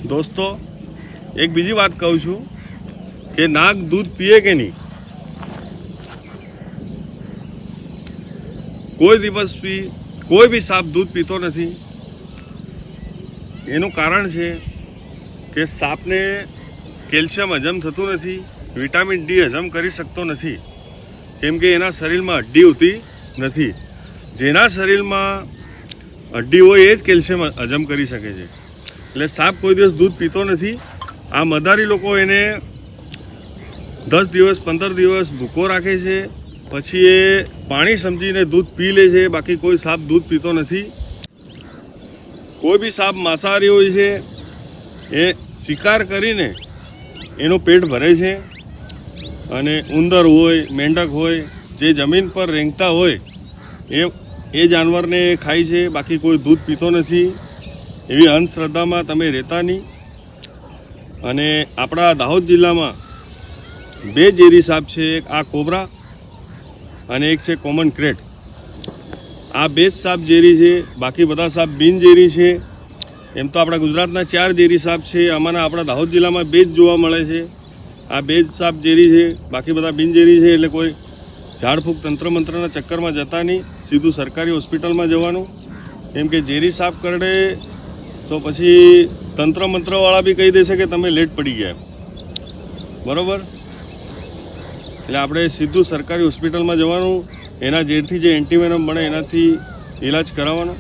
दोस्तों एक बीजी बात कहूँ छूँ कि नाग दूध पीए के नहीं। कोई दिवस भी कोई भी साप दूध पीतो नहीं। एનું कारण है कि सापने कैल्शियम हजम थतुं नहीं, विटामिन डी हजम करी सकतो नहीं, केम के एना शरीर में हड्डी होती नहीं। जेना शरीर में हड्डी हो ए ज कैल्शियम हजम करी सके छे। એટલે સાપ કોઈ દિવસ દૂધ પીતો નથી। આ મદારી લોકો એને 10 દિવસ 15 દિવસ ભૂકો રાખે છે, પછી એ પાણી સમજીને દૂધ પી લે છે। બાકી કોઈ સાપ દૂધ પીતો નથી। કોઈ બી સાપ માંસાહારી હોય છે એ શિકાર કરીને એનું પેટ ભરે છે અને ઉંદર હોય મેંઢક હોય જે જમીન પર રેંગતા હોય એ જાનવરને ખાય છે। બાકી કોઈ દૂધ પીતો નથી। એવી અંધશ્રદ્ધામાં તમે રહેતા નહીં। અને આપણા દાહોદ જિલ્લામાં 2 ઝેરી સાપ છે, એક આ કોબરા અને એક છે કોમન ક્રેટ। આ 2 સાપ ઝેરી છે, બાકી બધા સાપ બિનઝેરી છે। એમ તો આપણા ગુજરાતના 4 ઝેરી સાપ છે, આમાંના આપણા દાહોદ જિલ્લામાં 2 જ જોવા મળે છે। આ 2 જ સાપ ઝેરી છે, બાકી બધા બિનઝેરી છે। એટલે કોઈ ઝાડફૂંક તંત્ર મંત્રના ચક્કરમાં જતા નહીં, સીધું સરકારી હોસ્પિટલમાં જવાનું। કેમ કે ઝેરી સાપ કરડે તો પછી તંત્ર મંત્રવાળા બી કહી દેશે કે તમે લેટ પડી ગયા, બરાબર। એટલે આપણે સીધું સરકારી હોસ્પિટલમાં જવાનું, એના ઝેરથી જે એન્ટીવેનમ બને એનાથી ઇલાજ કરાવવાનો।